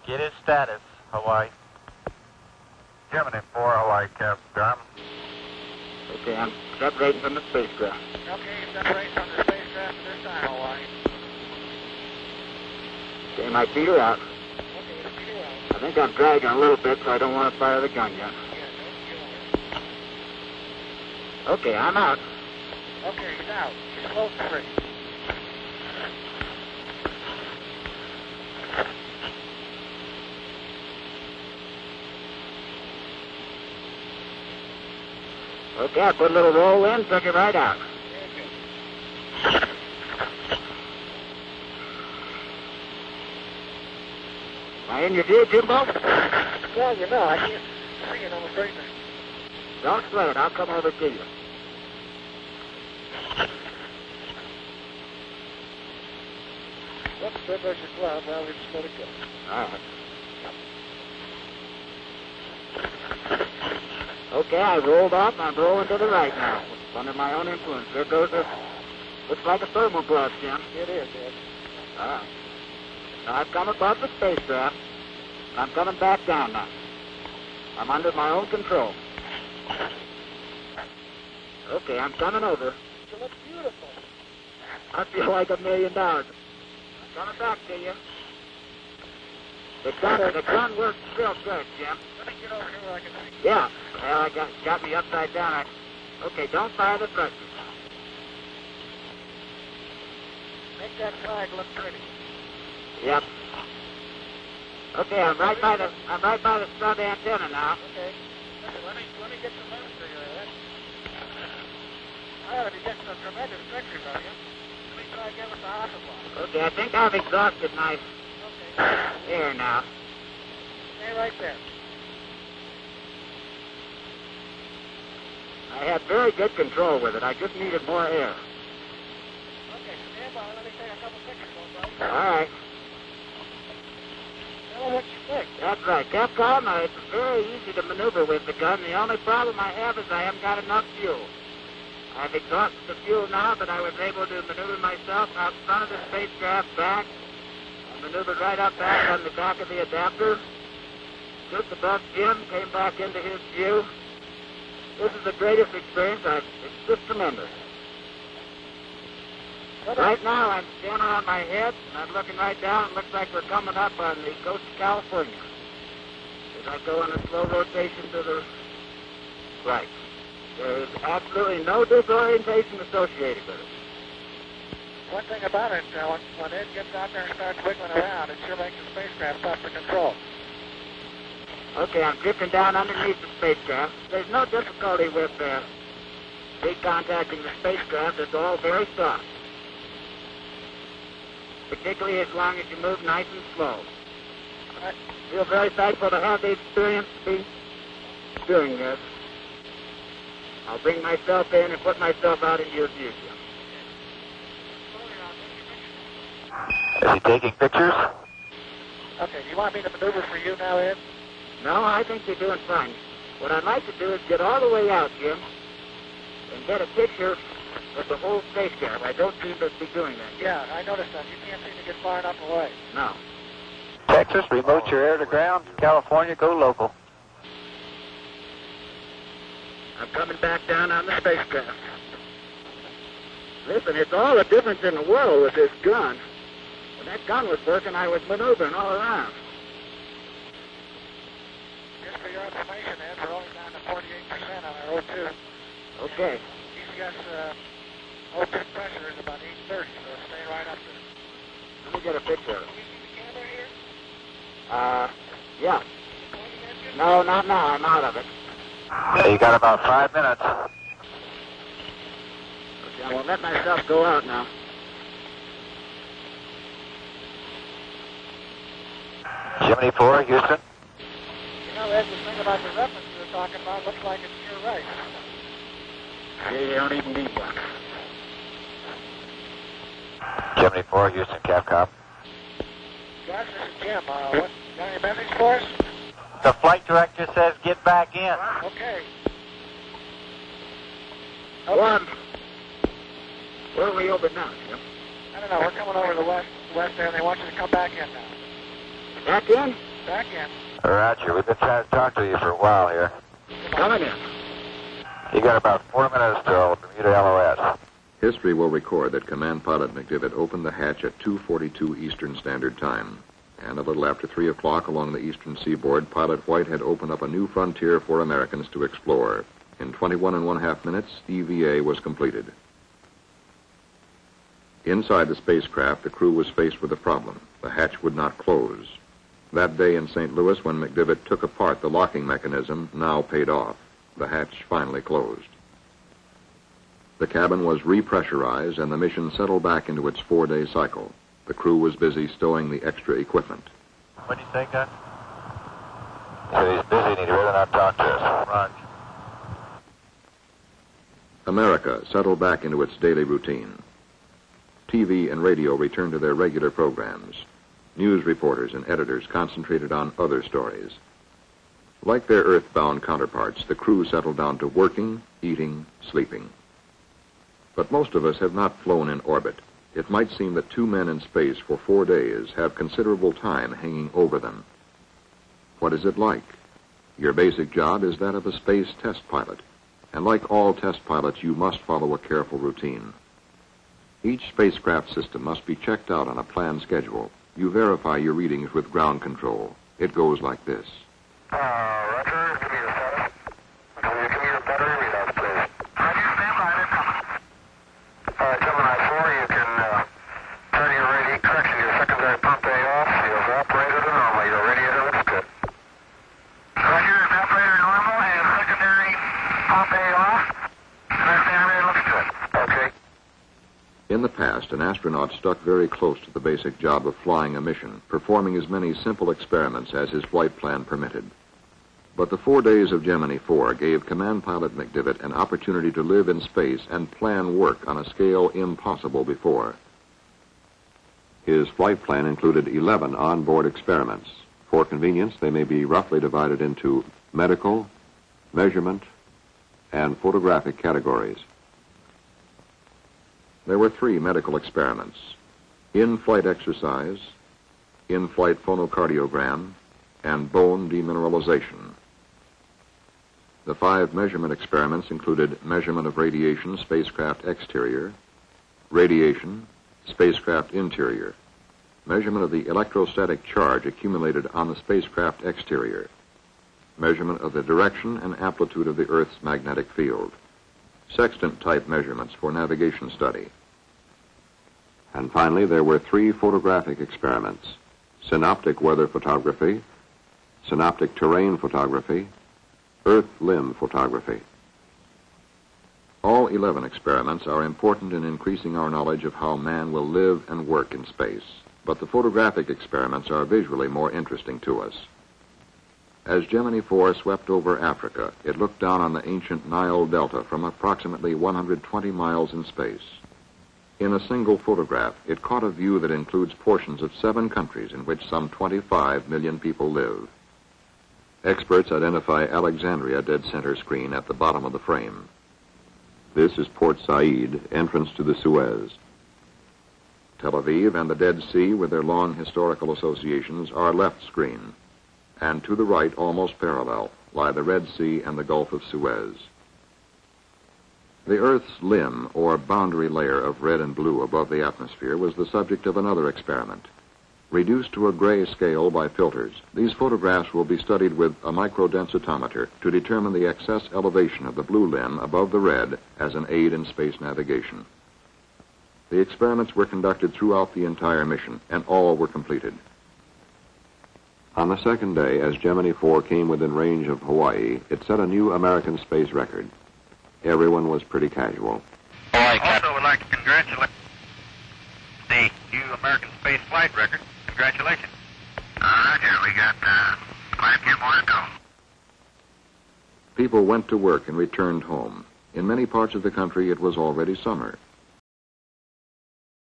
Get his status, Hawaii. Gemini 4, Hawaii, Capcom. Okay, I'm separating from the spacecraft. Okay, separate from the spacecraft this time, Hawaii. Okay, my feet are out. Okay, your feet are out. I think I'm dragging a little bit, so I don't want to fire the gun yet. Yeah, don't feel it. Okay, I'm out. Okay, he's out. He's close to free. Okay, I put a little roll in, took it right out. Am I in your view, Jimbo? Well, you know, I can't see it, I'm afraid. Don't sweat it, I'll come over to you. Whoops, there goes your glove. Well, we just let it go. All right. Okay, I rolled off and I'm rolling to the right now. Under my own influence. There goes a... Looks like a thermal glove, Jim. It is, yes. All right. Now I've come above the spacecraft. I'm coming back down now. I'm under my own control. Okay, I'm coming over. It looks beautiful. I feel like $1 million. I'm coming back to you. The gun works real good, Jim. Let me get over here where I can see. Yeah. Well, I got me upside down. Okay, don't fire the thrusters. Make that flag look pretty. Yep. Okay, I'm right by the stub antenna now. Okay. Listen, let me get some notes for you there. I ought to be getting some tremendous pictures of you. Let me try again with the Hasselblad. Okay, I think I've exhausted my air now. Stay right there. I had very good control with it. I just needed more air. Okay, stand by. Let me take a couple pictures, All right. Tell me what you think. That's right. Capcom, it's very easy to maneuver with the gun. The only problem I have is I haven't got enough fuel. I've exhausted the fuel now, but I was able to maneuver myself out front of the spacecraft back. I maneuvered right up back on the back of the adapter. Just above Jim, came back into his view. This is the greatest experience. It's just tremendous. Right now, I'm standing on my head, and I'm looking right down. It looks like we're coming up on the coast of California. As I go in a slow rotation to the right. There is absolutely no disorientation associated with it. One thing about it, when Ed gets out there and starts wiggling around, it sure makes the spacecraft tough to control. Okay, I'm drifting down underneath the spacecraft. There's no difficulty with recontacting the spacecraft. It's all very soft. Particularly as long as you move nice and slow. I feel very thankful to have the experience to be doing this. I'll bring myself in and put myself out into your view, Jim. Is he taking pictures? Okay, do you want me to maneuver for you now, Ed? No, I think you're doing fine. What I'd like to do is get all the way out, Jim, and get a picture of the whole spacecraft. I don't seem to be doing that. Yeah, I noticed that. You can't seem to get far enough away. No. Texas, remote your air to ground. California, go local. I'm coming back down on the spacecraft. Listen, it's all the difference in the world with this gun. When that gun was working, I was maneuvering all around. Just for your information, Ed, we're only down to 48% on our O2. Okay. DCS O2 pressure is about 830, so stay right up there. Let me get a picture of it. Can you see the camera here? Yeah. No, not now. I'm out of it. Yeah, you got about 5 minutes. Okay, I will let myself go out now. Gemini 4, Houston. You know, Ed, the thing about the reference you were talking about looks like it's to your right. Yeah, you don't even need one. Gemini 4, Houston, Capcom. Josh, this is Jim. What, got any message for us? The flight director says get back in. Okay. One. Where are we over now, Jim? I don't know. We're coming over the west there, and they want you to come back in now. Back in? Back in. Roger. We've been trying to talk to you for a while here. Coming in. You got about 4 minutes till Bermuda LOS. History will record that Command Pilot McDivitt opened the hatch at 2:42 Eastern Standard Time. And a little after 3 o'clock along the eastern seaboard, Pilot White had opened up a new frontier for Americans to explore. In 21½ minutes, EVA was completed. Inside the spacecraft, the crew was faced with a problem. The hatch would not close. That day in St. Louis, when McDivitt took apart the locking mechanism, now paid off. The hatch finally closed. The cabin was repressurized, and the mission settled back into its 4-day cycle. The crew was busy stowing the extra equipment. What do you think, Gus? He said he's busy and he'd rather not talk to us. Roger. America settled back into its daily routine. TV and radio returned to their regular programs. News reporters and editors concentrated on other stories. Like their earthbound counterparts, the crew settled down to working, eating, sleeping. But most of us have not flown in orbit. It might seem that 2 men in space for 4 days have considerable time hanging over them. What is it like? Your basic job is that of a space test pilot. And like all test pilots, you must follow a careful routine. Each spacecraft system must be checked out on a planned schedule. You verify your readings with ground control. It goes like this. Roger. Give me your status. Can you give me your battery readouts, please? Roger, stand by. They're coming. All right, Gemini 4, you can turn your your secondary pump A off. Your evaporator to normal. Your radiator looks good. Roger, evaporator normal and secondary pump A off. Secondary looks good. Okay. In the past, an astronaut stuck very close to the basic job of flying a mission, performing as many simple experiments as his flight plan permitted. But the 4 days of Gemini 4 gave Command Pilot McDivitt an opportunity to live in space and plan work on a scale impossible before. His flight plan included 11 onboard experiments. For convenience, they may be roughly divided into medical, measurement, and photographic categories. There were 3 medical experiments: in-flight exercise, in-flight phonocardiogram, and bone demineralization. The 5 measurement experiments included measurement of radiation, spacecraft exterior, radiation, spacecraft interior, measurement of the electrostatic charge accumulated on the spacecraft exterior, measurement of the direction and amplitude of the Earth's magnetic field, sextant-type measurements for navigation study. And finally, there were 3 photographic experiments: synoptic weather photography, synoptic terrain photography, Earth limb photography. All 11 experiments are important in increasing our knowledge of how man will live and work in space, but the photographic experiments are visually more interesting to us. As Gemini 4 swept over Africa, it looked down on the ancient Nile Delta from approximately 120 miles in space. In a single photograph, it caught a view that includes portions of 7 countries in which some 25 million people live. Experts identify Alexandria dead center screen at the bottom of the frame. This is Port Said, entrance to the Suez. Tel Aviv and the Dead Sea, with their long historical associations, are left screen. And to the right, almost parallel, lie the Red Sea and the Gulf of Suez. The Earth's limb, or boundary layer of red and blue above the atmosphere, was the subject of another experiment. Reduced to a gray scale by filters, these photographs will be studied with a microdensitometer to determine the excess elevation of the blue limb above the red as an aid in space navigation. The experiments were conducted throughout the entire mission, and all were completed. On the second day, as Gemini 4 came within range of Hawaii, it set a new American space record. Everyone was pretty casual. Also would like to congratulate the new American space flight record. Congratulations. Roger, we got 5 more to go. People went to work and returned home. In many parts of the country, it was already summer.